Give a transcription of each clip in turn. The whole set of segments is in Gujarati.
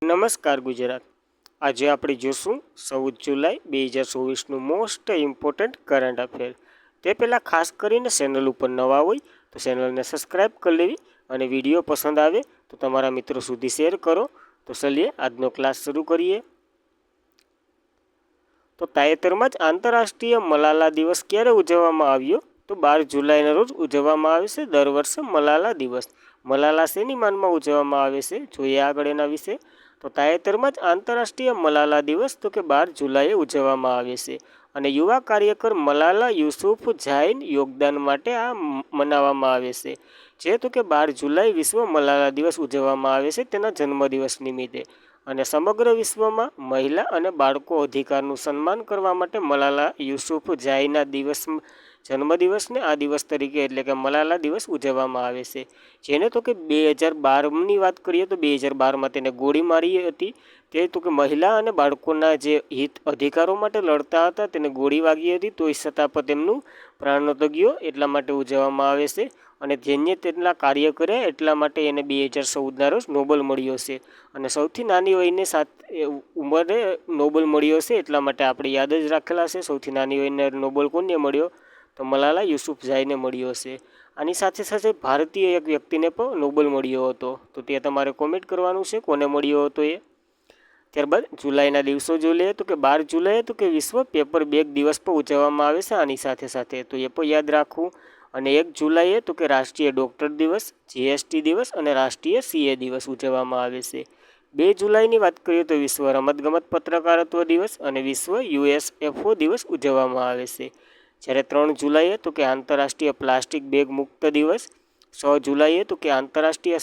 નમસ્કાર ગુજરાત। આજે આપણે જોશું 14 જુલાઈ 2024નું મોસ્ટ ઇમ્પોર્ટન્ટ કરંટ અફેર। તે પહેલાં ખાસ કરીને ચેનલ ઉપર નવા હોય તો ચેનલને સબસ્ક્રાઈબ કરી લેવી અને વિડીયો પસંદ આવે તો તમારા મિત્રો સુધી શેર કરો। તો ચલીએ આજનો ક્લાસ શરૂ કરીએ। તો તાજેતરમાં જ આંતરરાષ્ટ્રીય મલાલા દિવસ ક્યારે ઉજવવામાં આવ્યો? તો 12 જુલાઈના રોજ ઉજવવામાં આવે છે દર વર્ષે મલાલા દિવસ। મલાલા શેની માનમાં ઉજવવામાં આવે છે, જોઈએ આગળ એના વિશે। તો તાજેતરમાં જ આંતરરાષ્ટ્રીય મલાલા દિવસ તો કે 12 જુલાઈએ ઉજવવામાં આવે છે અને યુવા કાર્યકર મલાલા યુસુફઝાઈના યોગદાન માટે આ મનાવવામાં આવે છે। જે તો કે 12 જુલાઈ વિશ્વ મલાલા દિવસ ઉજવવામાં આવે છે તેના જન્મદિવસ નિમિત્તે। અને સમગ્ર વિશ્વમાં મહિલા અને બાળકો અધિકારનું સન્માન કરવા માટે મલાલા યુસુફઝાઈના જન્મદિવસને આ દિવસ તરીકે એટલે કે મલાલા દિવસ ઉજવવામાં આવે છે। જેને તો કે 2012ની વાત કરીએ તો 2012માં તેને ગોળી મારી હતી। તે તો કે મહિલા અને બાળકોના જે હિત અધિકારો માટે લડતા હતા તેને ગોળી વાગી હતી, તોય છતાં પણ તેમનું પ્રાણ નહોતો ગયો, એટલા માટે ઉજવવામાં આવે છે। અને જેને તેટલા કાર્ય કર્યા એટલા માટે એને 2014ના રોજ નોબેલ મળ્યો છે। અને સૌથી નાની વયને ઉંમરે નોબેલ મળ્યો છે, એટલા માટે આપણે યાદ જ રાખેલા છે। સૌથી નાની વયને નોબેલ કોને મળ્યો? તો મલાલા યુસુફઝાઈને મળ્યો છે। આની સાથે સાથે ભારતીય એક વ્યક્તિને પણ નોબેલ મળ્યો હતો, તો તે તમારે કોમેન્ટ કરવાનું છે કોને મળ્યો હતો એ। ત્યારબાદ જુલાઈના દિવસો જોઈ લઈએ તો કે 12 જુલાઈએ તો કે વિશ્વ પેપર બેગ દિવસ પણ ઉજવવામાં આવે છે આની સાથે સાથે, તો એ પણ યાદ રાખવું। અને 1 જુલાઈએ તો કે રાષ્ટ્રીય ડૉક્ટર દિવસ, જીએસટી દિવસ અને રાષ્ટ્રીય સીએ દિવસ ઉજવવામાં આવે છે। 2 જુલાઈની વાત કરીએ તો વિશ્વ રમતગમત પત્રકારત્વ દિવસ અને વિશ્વ યુએસએફઓ દિવસ ઉજવવામાં આવે છે। જ્યારે 3 જુલાઈએ તો કે આંતરરાષ્ટ્રીય પ્લાસ્ટિક બેગ મુક્ત દિવસ, 6 જુલાઈએ તો કે આંતરરાષ્ટ્રીય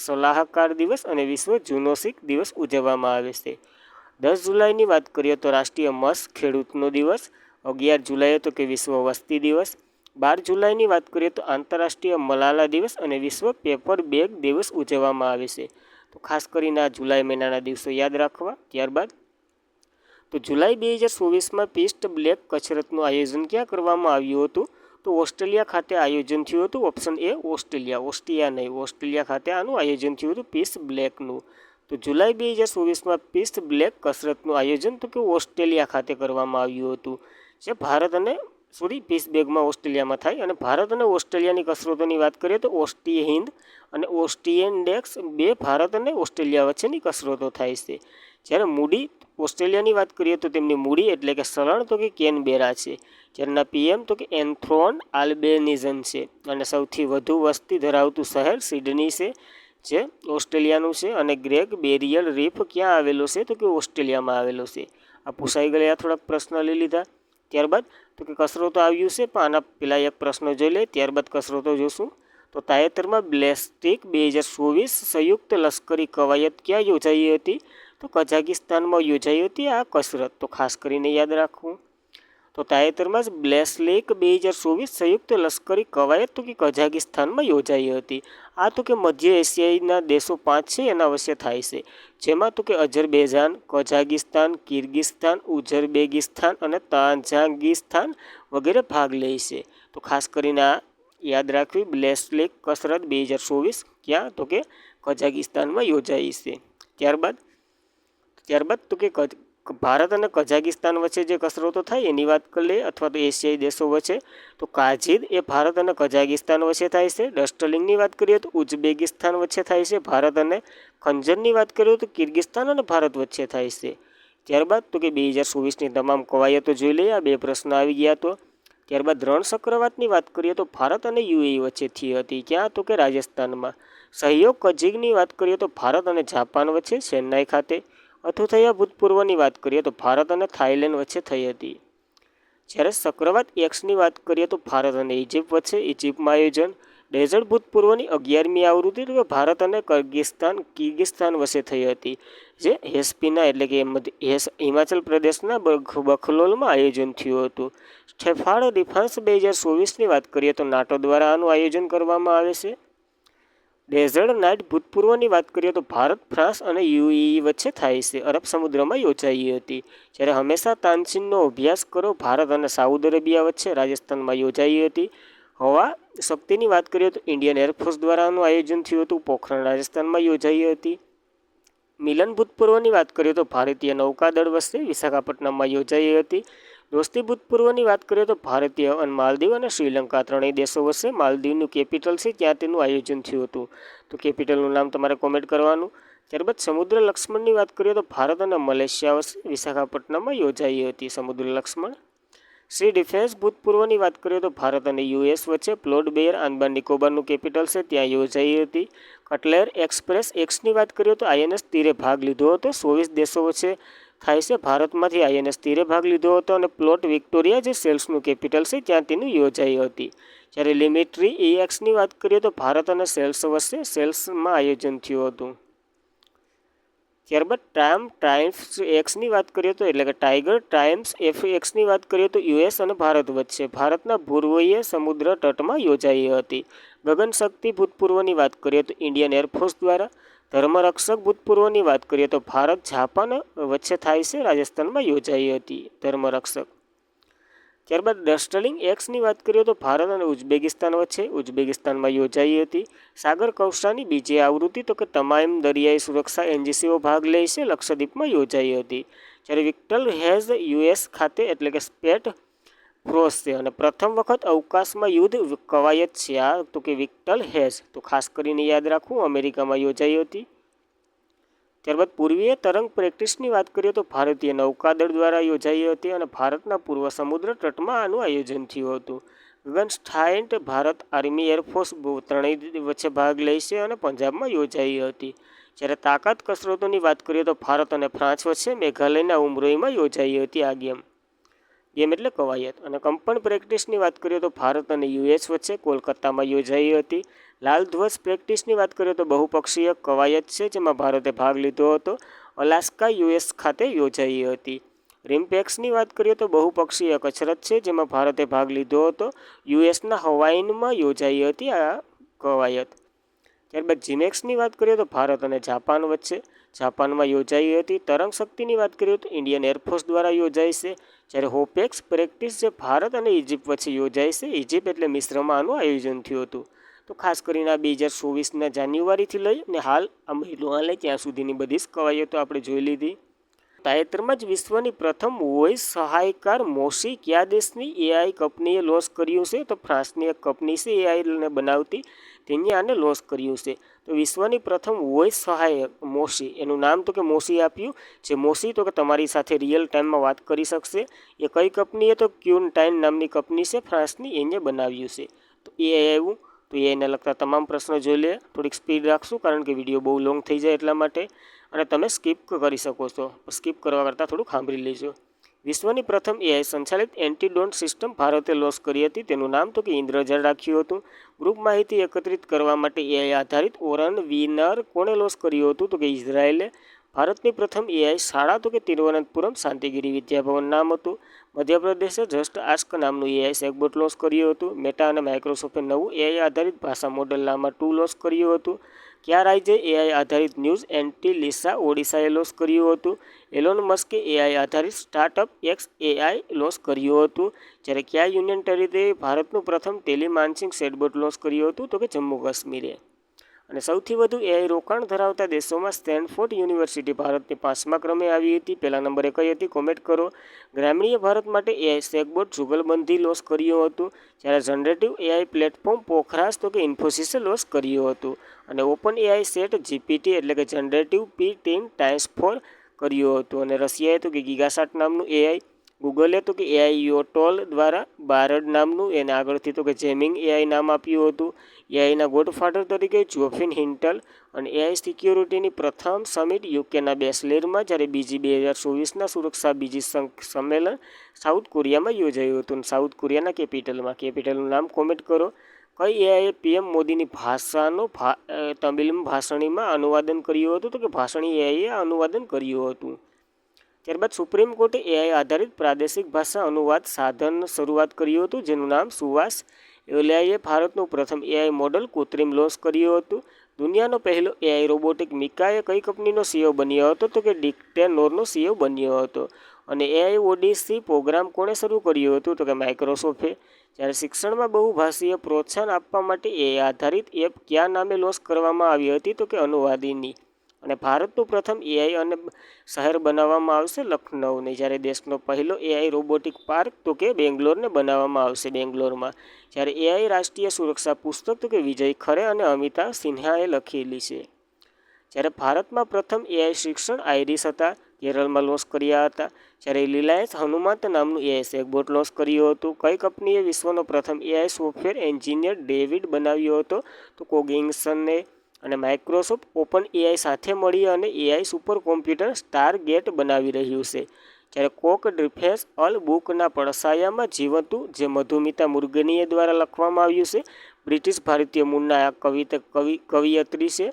સલાહકાર દિવસ અને વિશ્વ જુનોસિક દિવસ ઉજવવામાં આવે છે। 10 જુલાઈની વાત કરીએ તો રાષ્ટ્રીય મત્સ્ય ખેડૂતનો દિવસ, 11 જુલાઈએ તો કે વિશ્વ વસ્તી દિવસ, 12 જુલાઈની વાત કરીએ તો આંતરરાષ્ટ્રીય મલાલા દિવસ અને વિશ્વ પેપર બેગ દિવસ ઉજવવામાં આવે છે। તો ખાસ કરીને આ જુલાઈ મહિનાના દિવસો યાદ રાખવા। ત્યારબાદ તો જુલાઈ 2024માં પીસ્ટ બ્લેક કસરતનું આયોજન ક્યાં કરવામાં આવ્યું હતું? તો ઓસ્ટ્રેલિયા ખાતે આયોજન થયું હતું। ઓપ્શન એ ઓસ્ટ્રેલિયા ખાતે આનું આયોજન થયું હતું પીસ બ્લેકનું। તો જુલાઈ 2024માં પીસ બ્લેક કસરતનું આયોજન તો કે ઓસ્ટ્રેલિયા ખાતે કરવામાં આવ્યું હતું। જે ભારત અને પીસ બેગમાં ઓસ્ટ્રેલિયામાં થાય। અને ભારત અને ઓસ્ટ્રેલિયાની કસરતોની વાત કરીએ તો ઓસ્ટ્રીય હિન્દ અને ઓસ્ટ્રિયેન્ડેક્સ બે ભારત અને ઓસ્ટ્રેલિયા વચ્ચેની કસરતો થાય છે। જ્યારે મૂડી ઓસ્ટ્રેલિયાની વાત કરીએ તો તેમની મૂડી એટલે કે ચલણ તો કે કેનબેરા છે। જેના પીએમ તો કે એન્થ્રોન આલ્બેનિઝન છે। અને સૌથી વધુ વસ્તી ધરાવતું શહેર સિડની છે, જે ઓસ્ટ્રેલિયાનું છે। અને ગ્રેગ બેરિયલ રીફ ક્યાં આવેલો છે? તો કે ઓસ્ટ્રેલિયામાં આવેલો છે। આ પૂછાઈ ગયા થોડાક પ્રશ્ન લઈ લીધા। ત્યારબાદ તો કે કસરતો આવ્યું છે, પણ આના પહેલાં એક પ્રશ્ન જોઈ લે, ત્યારબાદ કસરતો જોશું। તો તાજેતરમાં બ્લેસ્ટિક 2024 સંયુક્ત લશ્કરી કવાયત ક્યાં યોજાઈ હતી? તો કઝાકિસ્તાનમાં યોજાઈ હતી આ કસરત, તો ખાસ કરીને યાદ રાખવું। તો તાજેતરમાં જ બ્લેસ્લિક 2024 સંયુક્ત લશ્કરી કવાયત તો કે કઝાકિસ્તાનમાં યોજાઈ હતી। આ તો કે મધ્ય એશિયાના દેશો 5 છે એના વચ્ચે થાય છે, જેમાં તો કે અઝરબૈજાન, કઝાકિસ્તાન, કિર્ગિસ્તાન, ઉઝબેકિસ્તાન અને તાજિકિસ્તાન વગેરે ભાગ લે છે। તો ખાસ કરીને આ યાદ રાખવી, બ્લેસ્લિક કસરત 2024 ક્યાં? તો કે કઝાકિસ્તાનમાં યોજાઈ છે। ત્યારબાદ તો કે ભારત અને કઝાકિસ્તાન વચ્ચે જે કસરતો થાય એની વાત કરી લઈએ, અથવા તો એશિયાઈ દેશો વચ્ચે। તો કાઝીદ એ ભારત અને કઝાકિસ્તાન વચ્ચે થાય છે। ડસ્ટલિંગની વાત કરીએ તો ઉઝબેકિસ્તાન વચ્ચે થાય છે ભારત અને ખંજરની વાત કરીએ તો કિર્ગિસ્તાન અને ભારત વચ્ચે થાય છે। ત્યારબાદ તો કે 2024ની તમામ કવાયતો જોઈ લઈએ, આ 2 પ્રશ્ન આવી ગયા। તો ત્યારબાદ રણ ચક્રવાતની વાત કરીએ તો ભારત અને યુએઈ વચ્ચે થઈ હતી, ક્યાં? તો કે રાજસ્થાનમાં। સહયોગ કઝિગની વાત કરીએ તો ભારત અને જાપાન વચ્ચે ચેન્નાઈ ખાતે। અથુથૈયા ભૂતપૂર્વની વાત કરીએ તો ભારત અને થાઇલેન્ડ વચ્ચે થઈ હતી। જ્યારે ચક્રવાત એક્સની વાત કરીએ તો ભારત અને ઇજિપ્ત વચ્ચે ઇજિપ્તમાં આયોજન। ડેઝર્ટ ભૂતપૂર્વની 11મી આવૃત્તિ તો ભારત અને કિર્ગિસ્તાન વચ્ચે થઈ હતી, જે હેસ્પીના એટલે કે હિમાચલ પ્રદેશના બખલોલમાં આયોજન થયું હતું। સ્ટેફાર્ડ ડિફેન્સ 2024ની વાત કરીએ તો નાટો દ્વારા આનું આયોજન કરવામાં આવે છે। ડેઝર્ટ નાઇટ ભૂતપૂર્વની વાત કરીએ તો ભારત, ફ્રાન્સ અને યુએઈ વચ્ચે થાય છે, અરબ સમુદ્રમાં યોજાઈ હતી। જ્યારે હંમેશા તાનસીનનો અભ્યાસ કરો ભારત અને સાઉદી અરેબિયા વચ્ચે રાજસ્થાનમાં યોજાઈ હતી। હવા શક્તિની વાત કરીએ તો ઇન્ડિયન એરફોર્સ દ્વારા આનું આયોજન થયું હતું, પોખરણ રાજસ્થાનમાં યોજાઈ હતી। મિલન ભૂતપૂર્વની વાત કરીએ તો ભારતીય નૌકાદળ વચ્ચે વિશાખાપટ્ટનમમાં યોજાઈ હતી. દોસ્તી ભૂતપૂર્વની વાત કરીએ તો ભારતીય અને માલદીવ અને શ્રીલંકા ત્રણેય દેશો વચ્ચે માલદીવનું કેપિટલ છે ત્યાં તેનું આયોજન થયું હતું. તો કેપિટલનું નામ તમારે કોમેન્ટ કરવાનું. ત્યારબાદ સમુદ્ર લક્ષ્મણની વાત કરીએ તો ભારત અને મલેશિયા વચ્ચે વિશાખાપટ્ટનમમાં યોજાઈ હતી સમુદ્ર લક્ષ્મણ. સી ડિફેન્સ ભૂતપૂર્વની વાત કરીએ તો ભારત અને યુએસ વચ્ચે પ્લોડ બેયર આંદામાન નિકોબારનું કેપિટલ છે ત્યાં યોજાઈ હતી. કટલેર એક્સપ્રેસ એક્સની વાત કરીએ તો આઈએનએસ તીરે ભાગ લીધો હતો. 24 દેશો વચ્ચે થાય છે. ભારતમાંથી આઈએનએસ તીરે ભાગ લીધો હતો અને પ્લોટ વિક્ટોરિયા જે સેલ્સનું કેપિટલ છે ત્યાં તેનું યોજાઈ હતી. જ્યારે લિમિટરી એક્સની વાત કરીએ તો ભારત અને સેલ્સ વચ્ચે સેલ્સમાં આયોજન થયું હતું. ત્યારબાદ ટ્રાયમ્ફ એક્સની વાત કરીએ તો એટલે કે ટાઈગર ટ્રાયમ્ફ એક્સની વાત કરીએ તો યુએસ અને ભારત વચ્ચે ભારતના પૂર્વીય સમુદ્ર તટમાં યોજાઈ હતી. ગગનશક્તિ ભૂતપૂર્વની વાત કરીએ તો ઇન્ડિયન એરફોર્સ દ્વારા. ધર્મરક્ષક ભૂતપૂર્વની વાત કરીએ તો ભારત જાપાન વચ્ચે થાય છે રાજસ્થાનમાં યોજાઈ હતી ધર્મરક્ષક. ત્યારબાદ ડસ્ટલિંગ એક્સની વાત કરીએ તો ભારત અને ઉઝબેકિસ્તાન વચ્ચે ઉઝબેકિસ્તાનમાં યોજાઈ હતી. સાગર કૌશાની બીજી આવૃત્તિ તો કે તમામ દરિયાઈ સુરક્ષા એનજીસીઓ ભાગ લે છે લક્ષદ્વીપમાં યોજાઈ હતી. જ્યારે વિક્ટલ હેઝ યુએસ ખાતે એટલે કે સ્પેટ ફોર્સ છે અને પ્રથમ વખત અવકાશમાં યુદ્ધ કવાયત છે આ તો કે વિક્ટલ હેઝ તો ખાસ કરીને યાદ રાખવું અમેરિકામાં યોજાઈ હતી. ત્યારબાદ પૂર્વીય તરંગ પ્રેક્ટિસની વાત કરીએ તો ભારતીય નૌકાદળ દ્વારા યોજાઈ હતી અને ભારતના પૂર્વ સમુદ્ર તટમાં આનું આયોજન થયું હતું. ગગનસ્ટ્રાયન્ટ ભારત આર્મી એરફોર્સ ત્રણેય વચ્ચે ભાગ લે છે અને પંજાબમાં યોજાઈ હતી. જ્યારે તાકાત કસરતોની વાત કરીએ તો ભારત અને ફ્રાન્સ વચ્ચે મેઘાલયના ઉમરોઈમાં યોજાઈ હતી આ ગેમ એટલે કવાયત. અને કંપન પ્રેક્ટિસની વાત કરીએ તો ભારત અને યુએસ વચ્ચે કોલકાતામાં યોજાઈ હતી. લાલ ધ્વજ પ્રેક્ટિસની વાત કરીએ તો બહુપક્ષીય કવાયત છે જેમાં ભારતે ભાગ લીધો હતો. અલાસ્કા યુએસ ખાતે યોજાઈ હતી. રિમ્પેક્સની વાત કરીએ તો બહુપક્ષીય કસરત છે જેમાં ભારતે ભાગ લીધો હતો. યુએસના હવાઈનમાં યોજાઈ હતી આ કવાયત. ત્યારબાદ જીમેક્સની વાત કરીએ તો ભારત અને જાપાન વચ્ચે જાપાનમાં યોજાઈ હતી. તરંગ શક્તિની વાત કરીએ તો ઇન્ડિયન એરફોર્સ દ્વારા યોજાઈ છે. જ્યારે હોપેક્સ પ્રેક્ટિસ જે ભારત અને ઇજિપ્ત વચ્ચે યોજાઈ છે. ઇજિપ્ત એટલે મિશ્રમાં આનું આયોજન થયું હતું. તો ખાસ કરીને આ 2024ના જાન્યુઆરીથી લઈ અને હાલ આ મહિનો હાલે ત્યાં સુધીની બધી જ કવાયતો આપણે જોઈ લીધી. તાજેતરમાં જ વિશ્વની પ્રથમ વોઇસ સહાયકાર મોસી કયા દેશની એઆઈ કંપનીએ લોન્ચ કર્યું છે? તો ફ્રાન્સની એક કંપની છે એઆઈને બનાવતી તેને આને લોન્ચ કર્યું છે. તો વિશ્વની પ્રથમ વોઇસ સહાયક મોસી એનું નામ તો કે મોસી આપ્યું. જે મોસી તો કે તમારી સાથે રિયલ ટાઈમમાં વાત કરી શકશે. એ કઈ કંપનીએ તો ક્યુનટાઇન નામની કંપની છે ફ્રાન્સની એને બનાવ્યું છે. તો એ આવ્યું તો એને લગતા તમામ પ્રશ્નો જોઈ લે. થોડીક સ્પીડ રાખશું કારણ કે વિડીયો બહુ લોંગ થઈ જાય એટલા માટે અને તમે સ્કીપ કરી શકો છો. સ્કીપ કરવા કરતાં થોડુંક સાંભળી લેજો. વિશ્વની પ્રથમ એઆઈ સંચાલિત એન્ટીડોટ સિસ્ટમ ભારતે લોન્ચ કરી હતી. તેનું નામ તો કે ઇન્દ્રજાળ રાખ્યું હતું. ગ્રુપ માહિતી એકત્રિત કરવા માટે એઆઈ આધારિત ઓરન વિનર કોણે લોન્ચ કર્યું હતું? તો કે ઇઝરાયેલે. ભારતની પ્રથમ એઆઈ શાળા તો કે તિરુવનંતપુરમ શાંતિગીરી વિદ્યાભવન નામ હતું. મધ્યપ્રદેશે જસ્ટ આસ્ક નામનું એઆઈ ચેટબોટ લોન્ચ કર્યું હતું. મેટા અને માઇક્રોસોફ્ટે નવું એઆઈ આધારિત ભાષા મોડેલ લામા 2 લોન્ચ કર્યું હતું. કયા રાજ્યે એઆઈ આધારિત ન્યૂઝ એન્ટિલિસા ઓડિશાએ લોન્ચ કર્યું હતું? એલોન મસ્કે એઆઈ આધારિત સ્ટાર્ટઅપ એક્સ એઆઈ લોન્ચ કર્યું હતું. જ્યારે કયા યુનિયન ટેરિટરીએ ભારતનું પ્રથમ ટેલિમાનસિંગ ચેટબોટ લોન્ચ કર્યું હતું? તો કે જમ્મુ કાશ્મીરે. અને સૌથી વધુ એઆઈ રોકાણ ધરાવતા દેશોમાં સ્ટેનફોર્ડ યુનિવર્સિટી ભારતની 5મા ક્રમે આવી હતી. પહેલા નંબરે કઈ હતી કોમેન્ટ કરો. ગ્રામીણ ભારત માટે એઆઈ ચેટબોટ જુગલબંધી લોન્ચ કર્યું હતું. જ્યારે જનરેટિવ એઆઈ પ્લેટફોર્મ પોખરાજ તો કે ઇન્ફોસિસે લોન્ચ કર્યું હતું. અને ઓપન એઆઈ સેટ જીપીટી એટલે કે જનરેટિવ પી10 ટાઈમ્સ 4 કર્યું હતું. અને રશિયાએ તો કે ગીગાસાટ નામનું એઆઈ. ગૂગલે તો કે એઆઈ યોટોલ દ્વારા બારડ નામનું એને આગળથી તો કે જેમિંગ એઆઈ નામ આપ્યું હતું. એઆઈના ગોડફાધર તરીકે જોફિન હિન્ટલ. અને એઆઈ સિક્યોરિટીની પ્રથમ સમિટ યુકેના બેસલેરમાં જ્યારે બીજી 2024ના સુરક્ષા બીજી સંમેલન સાઉથ કોરિયામાં યોજાયું હતું. સાઉથ કોરિયાના કેપિટલનું નામ કોમેન્ટ કરો. કઈ એઆઈએ પીએમ મોદીની ભાષાનો તમિલ ભાષણીમાં અનુવાદન કર્યું હતું? તો કે ભાષણી એઆઈએ અનુવાદન કર્યું હતું. ત્યારબાદ સુપ્રીમ કોર્ટે એઆઈ આધારિત પ્રાદેશિક ભાષા અનુવાદ સાધન શરૂઆત કર્યું હતું જેનું નામ સુવાસ. એઆઈએ ભારતનું પ્રથમ એઆઈ મોડલ કૃત્રિમ લોન્ચ કર્યું હતું. દુનિયાનો પહેલો એઆઈ રોબોટિક મિકાએ કઈ કંપનીનો સીઈઓ બન્યો હતો? તો કે ડિક્ટેનોરનો સીઈઓ બન્યો હતો. અને એઆઈ ઓડિસી પ્રોગ્રામ કોણે શરૂ કર્યું હતું? તો કે માઇક્રોસોફ્ટે. જ્યારે શિક્ષણમાં બહુભાષીય પ્રોત્સાહન આપવા માટે એઆઈ આધારિત એપ કયા નામે લોન્ચ કરવામાં આવી હતી? તો કે અનુવાદિની. અને ભારતનું પ્રથમ એઆઈ અને શહેર બનાવવામાં આવશે લખનૌને. જ્યારે દેશનો પહેલો એઆઈ રોબોટિક પાર્ક તો કે બેંગ્લોરને બનાવવામાં આવશે બેંગ્લોરમાં. જ્યારે એઆઈ રાષ્ટ્રીય સુરક્ષા પુસ્તક તો કે વિજય ખરે અને અમિતાભ સિન્હાએ લખેલી છે. જ્યારે ભારતમાં પ્રથમ એઆઈ શિક્ષણ આઈરિસ હતા, કેરળમાં લોન્ચ કર્યા હતા. જ્યારે રિલાયન્સ હનુમંત નામનું એઆઈ ચેટબોટ લોન્ચ કર્યું હતું. કઈ કંપનીએ વિશ્વનો પ્રથમ એઆઈ સોફ્ટવેર એન્જિનિયર ડેવિડ બનાવ્યો હતો? તો કોગ્નિશને. અને માઇક્રોસોફ્ટ ઓપન એઆઈ સાથે મળી અને એઆઈ સુપર કોમ્પ્યુટર સ્ટારગેટ બનાવી રહ્યું છે. જ્યારે કોક ડિફેન્સ અલ બુકના પડછાયામાં જીવતું જે મધુમિતા મુર્ગનીએ દ્વારા લખવામાં આવ્યું છે. બ્રિટિશ ભારતીય મૂળના આ કવિયત્રી છે.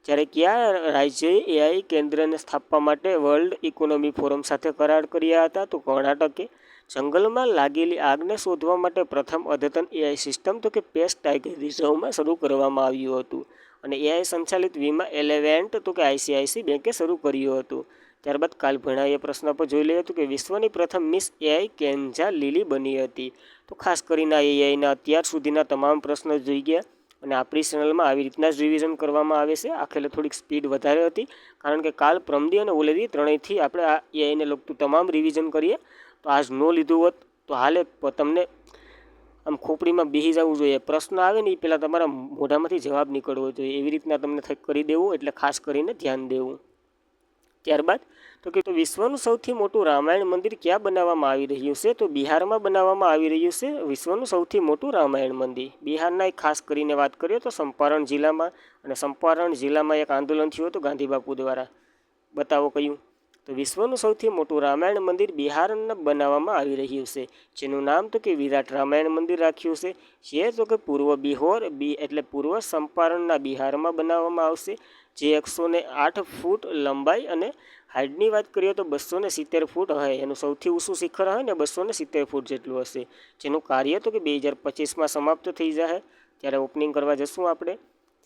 જ્યારે કયા રાજ્યએ એઆઈ કેન્દ્રને સ્થાપવા માટે વર્લ્ડ ઇકોનોમિક ફોરમ સાથે કરાર કર્યા હતા? તો કર્ણાટકે. જંગલમાં લાગેલી આગને શોધવા માટે પ્રથમ અદ્યતન એઆઈ સિસ્ટમ તો કે પેસ્ટ ટાઇગર રિઝર્વમાં શરૂ કરવામાં આવ્યું હતું. અને એઆઈ સંચાલિત વીમા એલેવેન્ટ તો કે આઈસીઆઈસી બેંકે શરૂ કર્યું હતું. ત્યારબાદ કાલ ભણાઈએ પ્રશ્ન પર જોઈ લઈએ તો કે વિશ્વની પ્રથમ મિસ એઆઈ કેન્જા લીલી બની હતી. તો ખાસ કરીને આ એઆઈના અત્યાર સુધીના તમામ પ્રશ્નો જોઈ ગયા. અને આપણી ચેનલમાં આવી રીતના જ રિવિઝન કરવામાં આવે છે. આખેલે થોડીક સ્પીડ વધારે હતી કારણ કે કાલ પ્રમદી અને ઓલેદી ત્રણેયથી આપણે આ એઆઈને લગતું તમામ રિવિઝન કરીએ. તો આજ ન લીધું હોત તો હાલે તમને આમ ખોપડીમાં બેસી જવું જોઈએ. પ્રશ્ન આવે ને એ પહેલાં તમારા મોઢામાંથી જવાબ નીકળવો જોઈએ. એવી રીતના તમને કરી દેવું, એટલે ખાસ કરીને ધ્યાન દેવું. ત્યારબાદ તો કે વિશ્વનું સૌથી મોટું રામાયણ મંદિર ક્યાં બનાવવામાં આવી રહ્યું છે? તો બિહારમાં બનાવવામાં આવી રહ્યું છે વિશ્વનું સૌથી મોટું રામાયણ મંદિર. બિહારના એક ખાસ કરીને વાત કરીએ તો ચંપારણ જિલ્લામાં. અને ચંપારણ જિલ્લામાં એક આંદોલન થયું હતું ગાંધી બાપુ દ્વારા. બતાવો કયું? તો વિશ્વનું સૌથી મોટું રામાયણ મંદિર બિહારમાં બનાવવામાં આવી રહ્યું છે. જેનું નામ તો કે વિરાટ રામાયણ મંદિર રાખ્યું છે. જે તો કે પૂર્વ બિહોર એટલે પૂર્વ ચંપારણના બિહારમાં બનાવવામાં આવશે. જે 108 ફૂટ લંબાઈ અને હાઇટની વાત કરીએ તો 270 ફૂટ હશે. એનું સૌથી ઊંચું શિખર હશે ને 270 ફૂટ જેટલું હશે. જેનું કાર્ય તો કે 2025માં સમાપ્ત થઈ જશે. ત્યારે ઓપનિંગ કરવા જશું આપણે.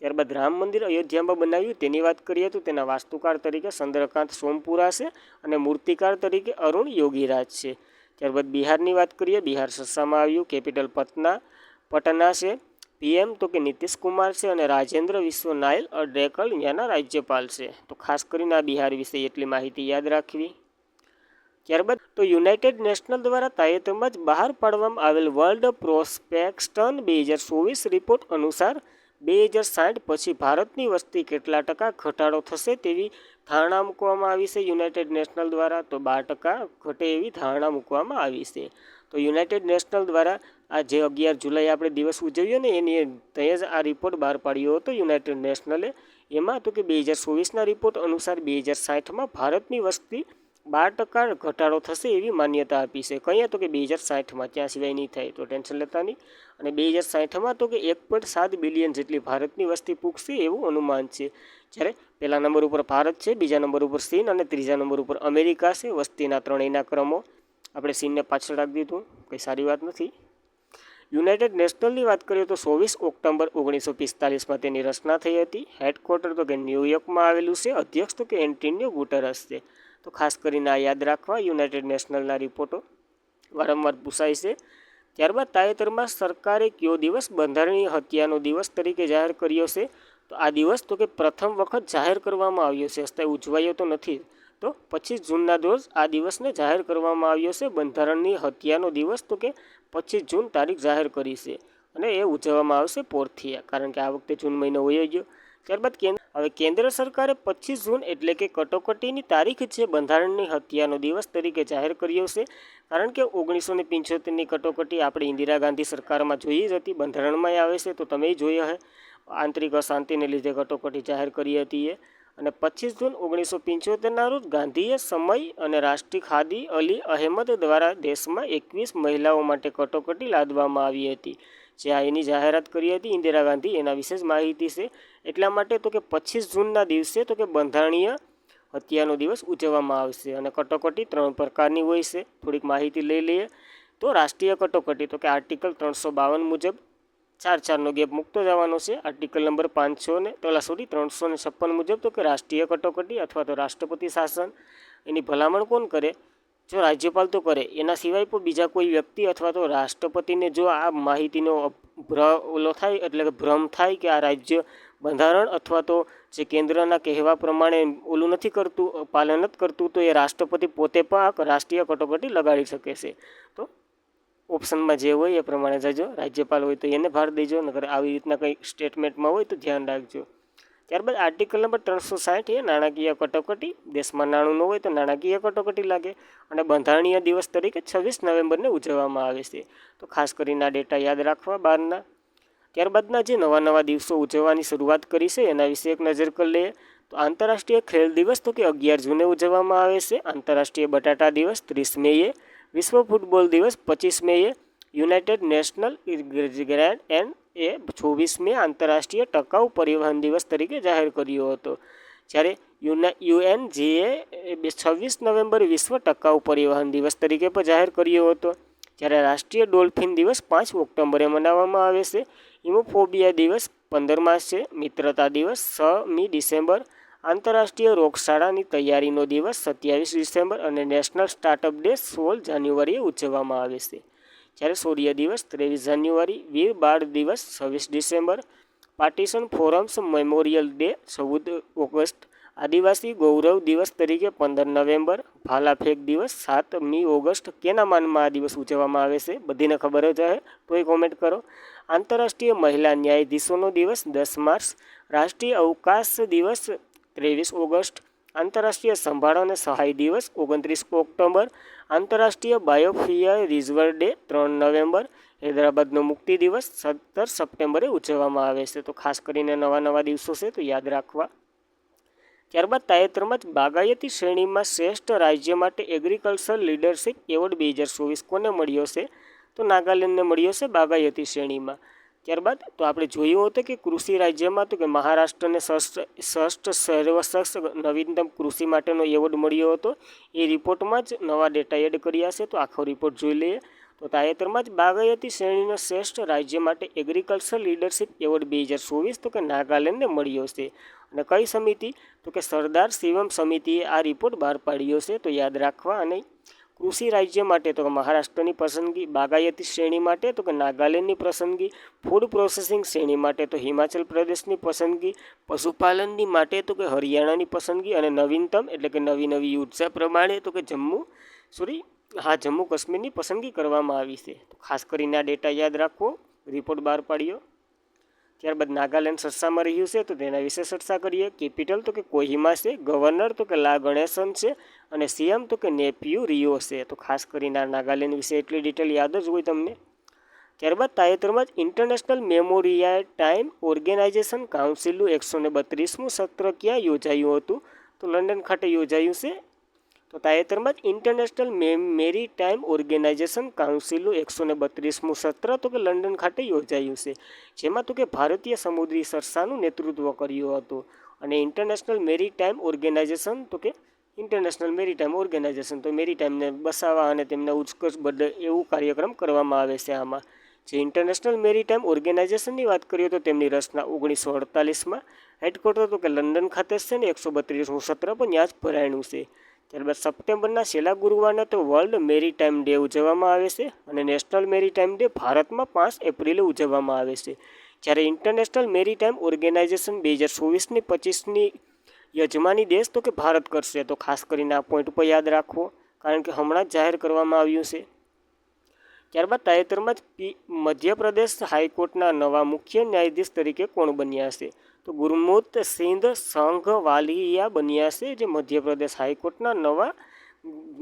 ત્યારબાદ રામ મંદિર અયોધ્યામાં બનાવ્યું તેની વાત કરીએ તો તેના વાસ્તુકાર તરીકે ચંદ્રકાંત સોમપુરા છે અને મૂર્તિકાર તરીકે અરુણ યોગીરાજ છે. ત્યારબાદ બિહારની વાત કરીએ. બિહાર સત્તામાં આવ્યું. કેપિટલ પટના છે. પીએમ તો કે નીતિશ કુમાર છે અને રાજેન્દ્ર વિશ્વ નાયલ અડેકલ ત્યાંના રાજ્યપાલ છે. તો ખાસ કરીને આ બિહાર વિશે એટલી માહિતી યાદ રાખવી. ત્યારબાદ તો યુનાઇટેડ નેશનલ દ્વારા તાજેતરમાં જ બહાર પાડવામાં આવેલ વર્લ્ડ પ્રોસ્પેક્ટસ 2024 રિપોર્ટ અનુસાર 2060 પછી ભારતની વસ્તી કેટલા ટકા ઘટાડો થશે તેવી ધારણા મૂકવામાં આવી છે યુનાઇટેડ નેશનલ દ્વારા. તો 12% ઘટે એવી ધારણા મૂકવામાં આવી છે. તો યુનાઇટેડ નેશનલ દ્વારા આ જે 11 જુલાઈ આપણે દિવસ ઉજવ્યો ને એની ત્યાં જ આ રિપોર્ટ બહાર પાડ્યો હતો યુનાઇટેડ નેશનલે. એમાં તો કે 2024ના રિપોર્ટ અનુસાર 2060માં ભારતની વસ્તી 12% ઘટાડો થશે એવી માન્યતા આપી છે. કહીએ તો કે 2060માં, ત્યાં સિવાય નહીં થાય તો ટેન્શન લેતા નહીં. અને 2060માં તો કે 1.7 બિલિયન જેટલી ભારતની વસ્તી પૂગશે એવું અનુમાન છે. જ્યારે પહેલા નંબર ઉપર ભારત છે, બીજા નંબર ઉપર ચીન અને ત્રીજા નંબર ઉપર અમેરિકા છે. વસ્તીના ત્રણેયના ક્રમો આપણે ચીનને પાછળ રાખી દીધું, કંઈ સારી વાત નથી. યુનાઇટેડ નેશનલની વાત કરીએ તો 24 ઓક્ટોબર 1945માં તેની રચના થઈ હતી. હેડક્વાર્ટર તો કે ન્યૂયોર્કમાં આવેલું છે. અધ્યક્ષ તો કે એન્ટોનિયો ગુટેરસ છે. તો ખાસ કરીને આ યાદ રાખવા. યુનાઇટેડ નેશનલના રિપોર્ટો વારંવાર પૂછાય છે. ત્યારબાદ તાજેતરમાં સરકારે કયો દિવસ બંધારણીય હત્યાનો દિવસ તરીકે જાહેર કર્યો છે? તો આ દિવસ તો કે પ્રથમ વખત જાહેર કરવામાં આવ્યો છે, અત્યારે ઉજવાયો તો નથી. તો 25 જૂનના રોજ આ દિવસને જાહેર કરવામાં આવ્યો છે બંધારણની હત્યાનો દિવસ. તો કે 25 જૂન તારીખ જાહેર કરી છે અને એ ઉજવવામાં આવશે પોરથિયા, કારણ કે આ વખતે જૂન મહિનો વયો ગયો. ત્યારબાદ કેન્દ્ર સરકારે 25 જૂન એટલે કે કટોકટીની તારીખ છે બંધારણની હત્યાનો દિવસ તરીકે જાહેર કર્યો છે. કારણ કે 1975ની કટોકટી આપણે ઇન્દિરા ગાંધી સરકારમાં જોઈ જ હતી, બંધારણમાં આવે છે તો તમે જોઈ હશે. આંતરિક અશાંતિને લીધે કટોકટી જાહેર કરી હતી એ. અને 25 જૂન 1975ના રોજ ગાંધીએ સમય અને રાષ્ટ્રીય ખાદી અલી અહેમદ દ્વારા દેશમાં 21 મહિલાઓ માટે કટોકટી લાદવામાં આવી હતી. જે એની જાહેરાત કરી હતી ઇન્દિરા ગાંધી, એના વિશે જ માહિતી છે. એટલા માટે તો કે 25 જૂનના દિવસે તો કે બંધારણીય હત્યાનો દિવસ ઉજવવામાં આવશે. અને કટોકટી 3 પ્રકારની હોય છે, થોડીક માહિતી લઈ લઈએ. તો રાષ્ટ્રીય કટોકટી તો કે આર્ટિકલ 352 મુજબ 4-4નો ગેપ મૂકતો જવાનો છે. આર્ટિકલ નંબર 356 મુજબ તો કે રાષ્ટ્રીય કટોકટી અથવા તો રાષ્ટ્રપતિ શાસન, એની ભલામણ કોણ કરે? જો રાજ્યપાલ તો કરે. એના સિવાય પણ બીજા કોઈ વ્યક્તિ અથવા તો રાષ્ટ્રપતિને જો આ માહિતીનો થાય એટલે કે ભ્રમ થાય કે આ રાજ્ય બંધારણ અથવા તો જે કેન્દ્રના કહેવા પ્રમાણે ઓલું નથી કરતું, પાલન નથી કરતું, તો એ રાષ્ટ્રપતિ પોતે પણ રાષ્ટ્રીય કટોકટી લગાડી શકે છે. તો ઓપ્શનમાં જે હોય એ પ્રમાણે જજો. રાજ્યપાલ હોય તો એને ભાર દેજો, નકર આવી રીતના કંઈ સ્ટેટમેન્ટમાં હોય તો ધ્યાન રાખજો. ત્યારબાદ આર્ટિકલ નંબર 360 એ નાણાકીય કટોકટી. દેશમાં નાણું ન હોય તો નાણાકીય કટોકટી લાગે. અને બંધારણીય દિવસ તરીકે 26 નવેમ્બરને ઉજવવામાં આવે છે. તો ખાસ કરીને આ ડેટા યાદ રાખવા બહારના. ત્યારબાદના જે નવા દિવસો ઉજવવાની શરૂઆત કરી છે એના વિશે એક નજર કરી લઈએ. તો આંતરરાષ્ટ્રીય ખેલ દિવસ તો કે 11 જૂને ઉજવવામાં આવે છે. આંતરરાષ્ટ્રીય બટાટા દિવસ 30 મેએ. વિશ્વ ફૂટબોલ દિવસ 25 મેએ. યુનાઇટેડ નેશનલ ગ્રેન્ડ એન્ડ એ 24 મે આંતરરાષ્ટ્રીય ટકાઉ પરિવહન દિવસ તરીકે જાહેર કર્યો હતો. જ્યારે યુએનજીએ 26 નવેમ્બર વિશ્વ ટકાઉ પરિવહન દિવસ તરીકે પણ જાહેર કર્યો હતો. જ્યારે રાષ્ટ્રીય ડોલ્ફિન દિવસ 5 ઓક્ટોબરે મનાવવામાં આવે છે. હિમોફોબિયા દિવસ 15 માર્ચ છે. મિત્રતા દિવસ 6મી ડિસેમ્બર. આંતરરાષ્ટ્રીય રોગશાળાની તૈયારીનો દિવસ 27 ડિસેમ્બર અને નેશનલ સ્ટાર્ટઅપ ડે 16 જાન્યુઆરીએ ઉજવવામાં આવે છે. જ્યારે શૌર્ય દિવસ 23 જાન્યુઆરી. વીર Bal Diwas 26 December. Partition forums memorial day 14 August. Adivasi Gaurav Diwas તરીકે 15 નવેમ્બર. ભાલા ફેંક દિવસ 7મી ઓગસ્ટ. કેના માનમાં આ દિવસ ઉજવવામાં આવે છે? બધીને ખબર જ હશે, તોય કોમેન્ટ કરો. આંતરરાષ્ટ્રીય મહિલા ન્યાયાધીશોનો દિવસ 10 માર્ચ. રાષ્ટ્રીય અવકાશ દિવસ 23 ઓગસ્ટ. આંતરરાષ્ટ્રીય સંભાળ અને સહાય દિવસ 29 ઓક્ટોબર. આંતરરાષ્ટ્રીય બાયોફિયર રિઝર્વ ડે 3 નવેમ્બર. હૈદરાબાદનો મુક્તિ દિવસ 17 સપ્ટેમ્બરે ઉજવવામાં આવે છે. તો ખાસ કરીને નવા દિવસો છે તો યાદ રાખવા. ત્યારબાદ તાજેતરમાં જ બાગાયતી શ્રેણીમાં શ્રેષ્ઠ રાજ્ય માટે એગ્રીકલ્ચર લીડરશિપ એવોર્ડ 2024 કોને મળ્યો છે? તો નાગાલેન્ડને મળ્યો છે બાગાયતી શ્રેણીમાં. ત્યારબાદ તો આપણે જોયું હતું કે કૃષિ રાજ્યમાં તો કે મહારાષ્ટ્રને ષષ્ઠ સર્વશ્રેષ્ઠ નવીનતમ કૃષિ માટેનો એવોર્ડ મળ્યો હતો. એ રિપોર્ટમાં જ નવા ડેટા એડ કર્યા છે, તો આખો રિપોર્ટ જોઈ લઈએ. તો તાજેતરમાં જ બાગાયતી શ્રેણીનો શ્રેષ્ઠ રાજ્ય માટે એગ્રીકલ્ચર લીડરશિપ એવોર્ડ 2024 તો કે નાગાલેન્ડને મળ્યો છે. અને કઈ સમિતિ? તો કે સરદાર શિવમ સમિતિએ આ રિપોર્ટ બહાર પાડ્યો છે, તો યાદ રાખવા. અને કૃષિ રાજ્ય માટે તો કે મહારાષ્ટ્રની પસંદગી. બાગાયતી શ્રેણી માટે તો કે નાગાલેન્ડની પસંદગી. ફૂડ પ્રોસેસિંગ શ્રેણી માટે તો હિમાચલ પ્રદેશની પસંદગી. પશુપાલનની માટે તો કે હરિયાણાની પસંદગી. અને નવીનતમ એટલે કે નવી ઉર્જા પ્રમાણે તો કે જમ્મુ કાશ્મીરની પસંદગી કરવામાં આવી છે. તો ખાસ કરીને આ ડેટા યાદ રાખવો, રિપોર્ટ બહાર પાડ્યો. ત્યારબાદ નાગાલેન્ડ ચર્ચામાં રહ્યું છે, તો તેના વિશે ચર્ચા કરીએ. કેપિટલ તો કે કોહિમા છે. ગવર્નર તો કે લા ગણેશન છે. અને સીએમ તો કે નેપ્યુ રિયો છે. તો ખાસ કરીને આ નાગાલેન્ડ વિશે એટલી ડિટેલ યાદ જ હોય તમને. ત્યારબાદ તાજેતરમાં જ ઇન્ટરનેશનલ મેમોરિટાઇમ ઓર્ગેનાઇઝેશન કાઉન્સિલનું 132મું સત્ર ક્યાં યોજાયું હતું? તો લંડન ખાતે યોજાયું છે. તો તાજેતરમાં જ ઇન્ટરનેશનલ મેરીટાઇમ ઓર્ગેનાઇઝેશન કાઉન્સિલનું 132મું સત્ર તો કે લંડન ખાતે યોજાયું છે. જેમાં તો કે ભારતીય સમુદ્રી ચર્ચાનું નેતૃત્વ કર્યું હતું. અને ઇન્ટરનેશનલ મેરીટાઇમ ઓર્ગેનાઇઝેશન તો મેરીટાઇમને બસાવવા અને તેમને ઉત્કર્ષ બદલે એવું કાર્યક્રમ કરવામાં આવે છે. આમાં જે ઇન્ટરનેશનલ મેરીટાઇમ ઓર્ગેનાઇઝેશનની વાત કરીએ તો તેમની રચના 1948માં. હેડક્વાર્ટર તો કે લંડન ખાતે છે ને 132મું સત્ર પણ ત્યાં જ ભરાયણું છે. ત્યારબાદ સપ્ટેમ્બરના છેલ્લા ગુરુવારના તો વર્લ્ડ મેરીટાઇમ ડે ઉજવવામાં આવે છે. અને નેશનલ મેરીટાઇમ ડે ભારતમાં 5 એપ્રિલે ઉજવવામાં આવે છે. જ્યારે ઇન્ટરનેશનલ મેરીટાઇમ ઓર્ગેનાઇઝેશન 2024ની 25ની યજમાની દેશ તો કે ભારત કરશે. તો ખાસ કરીને આ પોઈન્ટ પર યાદ રાખવો, કારણ કે હમણાં જ જાહેર કરવામાં આવ્યું છે. ત્યારબાદ તાજેતરમાં જ મધ્યપ્રદેશ હાઈકોર્ટના નવા મુખ્ય ન્યાયાધીશ તરીકે કોણ બન્યા છે? તો ગુરમીત સિંઘ સંઘવાલિયા બન્યા છે, જે મધ્યપ્રદેશ હાઈકોર્ટના નવા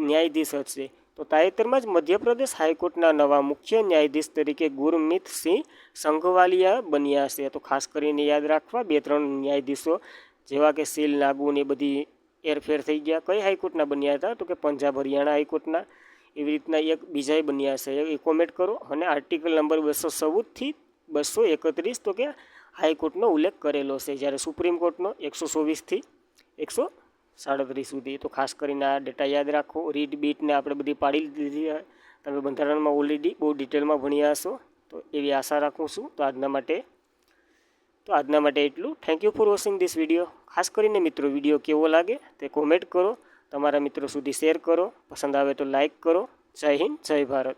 ન્યાયાધીશ હશે. તો તાજેતરમાં જ મધ્યપ્રદેશ હાઈકોર્ટના નવા મુખ્ય ન્યાયાધીશ તરીકે ગુરમીત સિંહ સંઘવાલિયા બન્યા છે. તો ખાસ કરીને યાદ રાખવા 2-3 ન્યાયાધીશો જેવા કે સીલ નાગુ ને બધી એરફેર થઈ ગયા. કઈ હાઈકોર્ટના બન્યા હતા? તો કે પંજાબ હરિયાણા હાઈકોર્ટના. એવી રીતના એક બીજાય બન્યા છે, એ કોમેન્ટ કરો. અને આર્ટિકલ નંબર 214થી 231 તો કે હાઈકોર્ટનો ઉલ્લેખ કરેલો છે, જ્યારે સુપ્રીમ કોર્ટનો 124થી 137 સુધી. તો ખાસ કરીને આ ડેટા યાદ રાખો. રીડ બીટને આપણે બધી પાડી દીધી છે. તમે બંધારણમાં ઓલરેડી બહુ ડિટેલમાં ભણ્યા હશો, તો એવી આશા રાખું છું. તો આજના માટે એટલું. Thank you for watching this video. ખાસ કરીને મિત્રો વિડીયો કેવો લાગે તે કોમેન્ટ કરો, તમારા મિત્રો સુધી શેર કરો, પસંદ આવે તો લાઈક કરો. જય હિન્દ, જય ભારત.